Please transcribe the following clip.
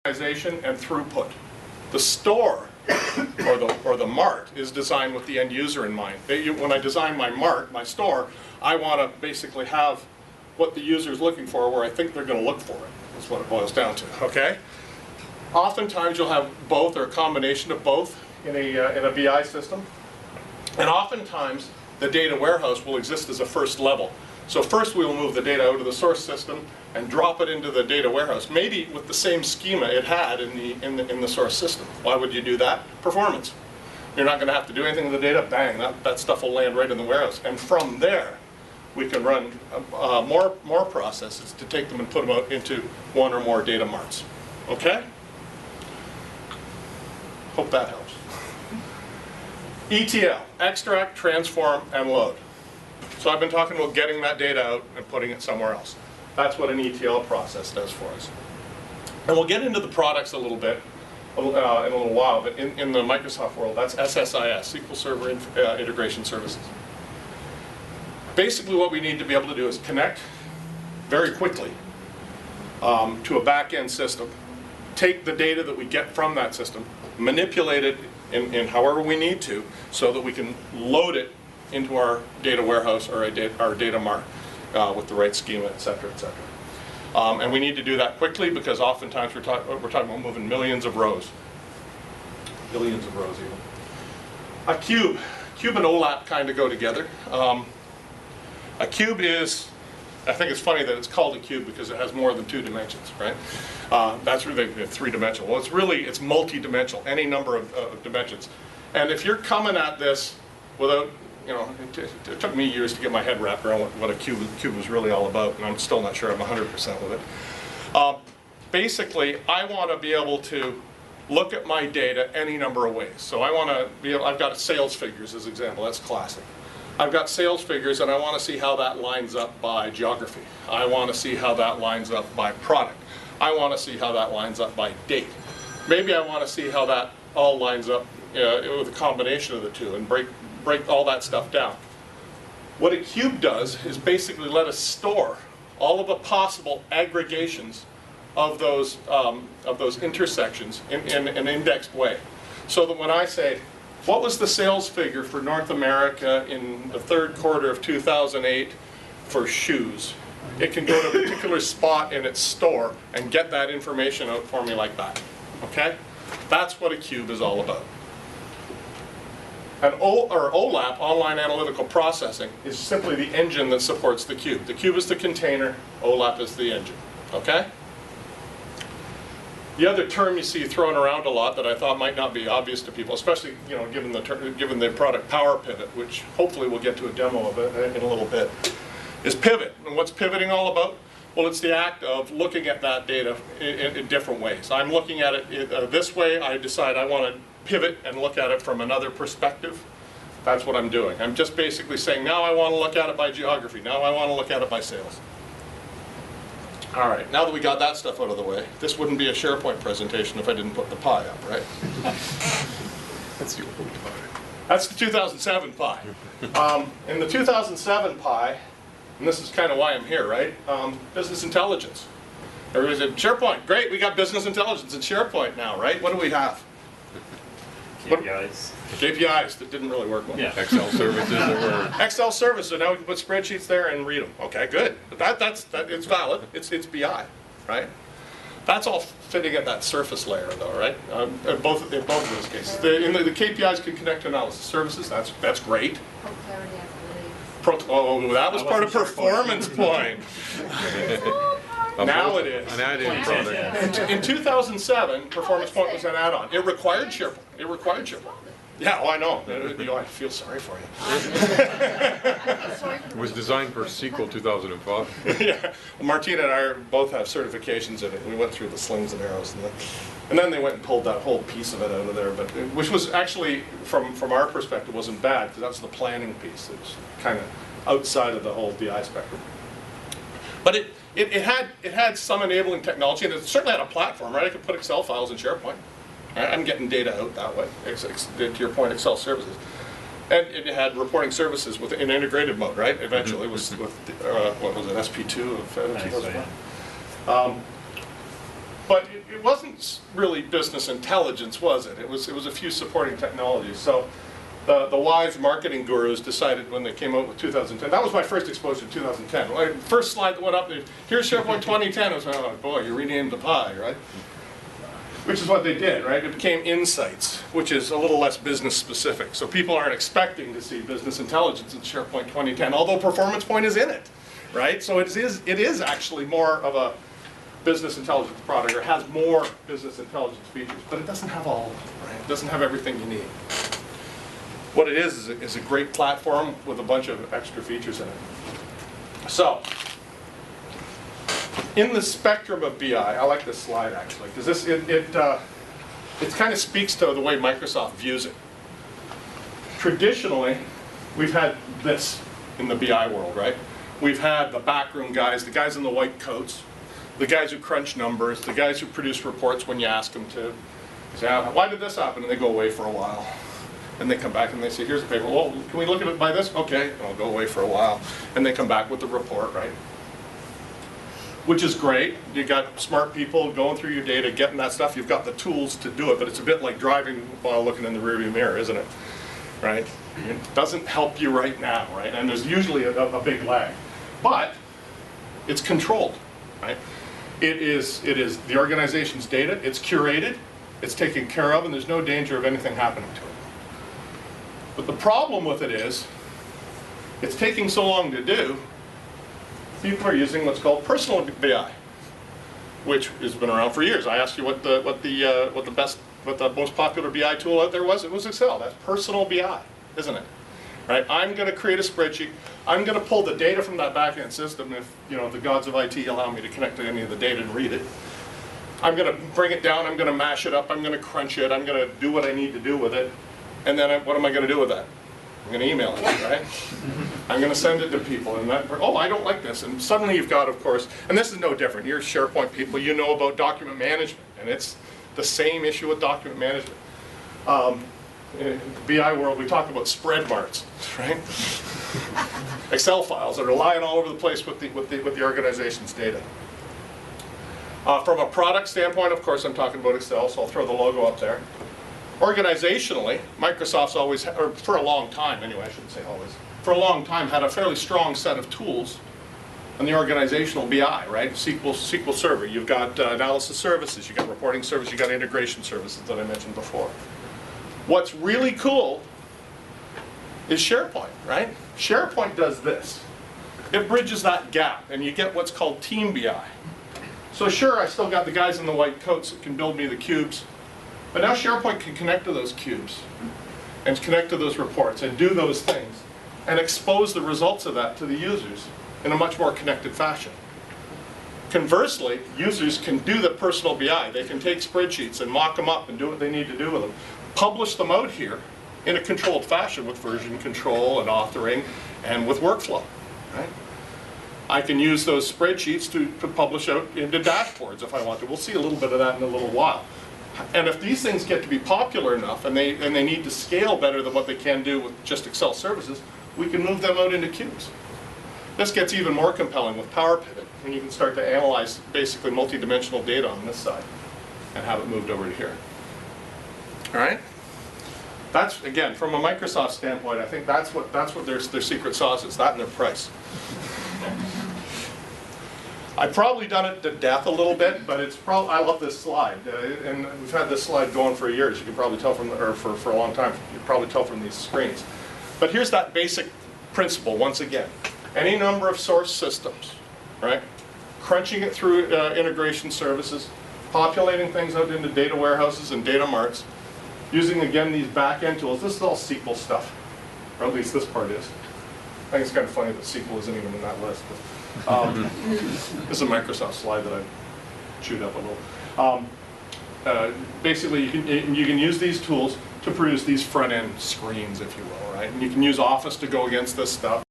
and throughput. The store or the mart is designed with the end user in mind. When I design my mart, my store, I want to basically have what the user is looking for where I think they're going to look for it. That's what it boils down to. Okay. Oftentimes you'll have both or a combination of both in a BI system, and oftentimes the data warehouse will exist as a first level. So first we will move the data out of the source system and drop it into the data warehouse, maybe with the same schema it had in the source system. Why would you do that? Performance. You're not going to have to do anything with the data. Bang, that stuff will land right in the warehouse. And from there, we can run more processes to take them and put them out into one or more data marts. Okay? Hope that helps. ETL, extract, transform, and load. So I've been talking about getting that data out and putting it somewhere else. That's what an ETL process does for us. And we'll get into the products a little bit in a little while, but in the Microsoft world, that's SSIS, SQL Server Integration Services. Basically what we need to be able to do is connect very quickly to a back-end system, take the data that we get from that system, manipulate it in however we need to, so that we can load it into our data warehouse or our data mart with the right schema, et cetera, et cetera. And we need to do that quickly because oftentimes we're talking about moving millions of rows. Billions of rows even. A cube. Cube and OLAP kind of go together. A cube is, I think it's funny that it's called a cube because it has more than 2 dimensions, right? That's really 3-dimensional. Well, it's multi-dimensional, any number of dimensions. And if you're coming at this without, it took me years to get my head wrapped around what a cube was really all about, and I'm still not sure I'm 100% with it. Basically, I want to be able to look at my data any number of ways. So I want to be able, I've got sales figures as an example, that's classic. I've got sales figures and I want to see how that lines up by geography. I want to see how that lines up by product. I want to see how that lines up by date. Maybe I want to see how that all lines up with a combination of the two and break all that stuff down. What a cube does is basically let us store all of the possible aggregations of those intersections in an indexed way. So that when I say, what was the sales figure for North America in the 3rd quarter of 2008 for shoes? It can go to a particular spot in its store and get that information out for me like that. Okay? That's what a cube is all about. An OLAP, Online Analytical Processing, is simply the engine that supports the cube. The cube is the container, OLAP is the engine. Okay? The other term you see thrown around a lot that I thought might not be obvious to people, especially given the product Power Pivot, which hopefully we'll get to a demo of it in a little bit, is pivot. And what's pivoting all about? Well, it's the act of looking at that data in different ways. I'm looking at it this way. I decide I want to pivot and look at it from another perspective. That's what I'm doing. I'm just basically saying, now I want to look at it by geography. Now I want to look at it by sales. All right, now that we got that stuff out of the way, this wouldn't be a SharePoint presentation if I didn't put the pie up, right? That's the old pie. That's the 2007 pie. In the 2007 pie, and this is kind of why I'm here, right? Business intelligence. Everybody said, SharePoint, great, we got business intelligence in SharePoint now, right? What do we have? KPIs. KPIs that didn't really work well. Yeah. Excel services that were... Excel services, so now we can put spreadsheets there and read them. Okay, good. But it's valid. It's BI, right? That's all fitting at that surface layer, though, right? In both of those cases. The KPIs can connect to analysis services. That's great. Oh, that was part of Performance Point. Now it is. An add-in product. In 2007, Performance Point was an add-on. It required SharePoint. Yeah, oh, I know. I feel sorry for you. It was designed for SQL 2005. Yeah. Well, Martina and I both have certifications in it. We went through the slings and arrows, and then they went and pulled that whole piece of it out of there. But which was actually, from our perspective, wasn't bad because that's the planning piece. It was kind of outside of the whole BI spectrum. But it had some enabling technology, and it certainly had a platform, right? I could put Excel files in SharePoint. I'm getting data out that way, to your point, Excel services. And it had reporting services with an integrated mode, right? Eventually, with what was it, SP2 of 2001. But it wasn't really business intelligence, was it? It was a few supporting technologies. So the wise marketing gurus decided when they came out with 2010, that was my first exposure to 2010. My first slide that went up, here's SharePoint 2010, I was like, oh boy, you renamed the pie, right? Which is what they did, right? It became Insights, which is a little less business specific. So people aren't expecting to see business intelligence in SharePoint 2010, although Performance Point is in it, right? So it is actually more of a business intelligence product, or has more business intelligence features, but it doesn't have all of them, right? It doesn't have everything you need. What it is a great platform with a bunch of extra features in it. So, in the spectrum of BI, I like this slide actually, because it kind of speaks to the way Microsoft views it. Traditionally, we've had this in the BI world, right? We've had the backroom guys, the guys in the white coats, the guys who crunch numbers, the guys who produce reports when you ask them to. Say, why did this happen? And they go away for a while. And they come back and they say, here's the paper. Well, can we look at it by this? Okay, and I'll go away for a while. And they come back with the report, right? Which is great. You got smart people going through your data, getting that stuff. You've got the tools to do it, but it's a bit like driving while looking in the rearview mirror, isn't it? Right? It doesn't help you right now, right? And there's usually a big lag. But it's controlled, right? It is the organization's data, it's curated, it's taken care of, and there's no danger of anything happening to it. But the problem with it is, it's taking so long to do, people are using what's called personal BI, which has been around for years. I asked you what the most popular BI tool out there was. It was Excel. That's personal BI, isn't it? Right? I'm going to create a spreadsheet. I'm going to pull the data from that back-end system if the gods of IT allow me to connect to any of the data and read it. I'm going to bring it down. I'm going to mash it up. I'm going to crunch it. I'm going to do what I need to do with it. And then what am I going to do with that? I'm going to email it, right? I'm going to send it to people. And oh, I don't like this. And suddenly you've got, of course, and this is no different. You're SharePoint people. You know about document management. And it's the same issue with document management. In the BI world, we talk about spread marks, right? Excel files that are lying all over the place with the organization's data. From a product standpoint, of course, I'm talking about Excel, so I'll throw the logo up there. Organizationally, Microsoft's always, or for a long time anyway, I shouldn't say always, for a long time had a fairly strong set of tools on the organizational BI, right? SQL Server, you've got analysis services, you've got reporting services, you've got integration services that I mentioned before. What's really cool is SharePoint, right? SharePoint does this. It bridges that gap, and you get what's called Team BI. So sure, I still got the guys in the white coats that can build me the cubes, but now SharePoint can connect to those cubes, and connect to those reports, and do those things, and expose the results of that to the users in a much more connected fashion. Conversely, users can do the personal BI. They can take spreadsheets and mock them up and do what they need to do with them. Publish them out here in a controlled fashion with version control and authoring and with workflow, right? I can use those spreadsheets to publish out into dashboards if I want to. We'll see a little bit of that in a little while. And if these things get to be popular enough and they need to scale better than what they can do with just Excel services, we can move them out into cubes. This gets even more compelling with Power Pivot, and you can start to analyze basically multi-dimensional data on this side and have it moved over to here. All right? That's, again, from a Microsoft standpoint, I think that's what their secret sauce is, that and their price. I've probably done it to death a little bit, but it's probably, I love this slide, and we've had this slide going for years. You can probably tell from, or for a long time, you can probably tell from these screens. But here's that basic principle once again. Any number of source systems, right? Crunching it through integration services, populating things out into data warehouses and data marts, using, again, these back-end tools. This is all SQL stuff, or at least this part is. I think it's kind of funny that SQL isn't even in that list. But, this is a Microsoft slide that I chewed up a little. Basically, you can use these tools to produce these front-end screens, if you will, right? And you can use Office to go against this stuff.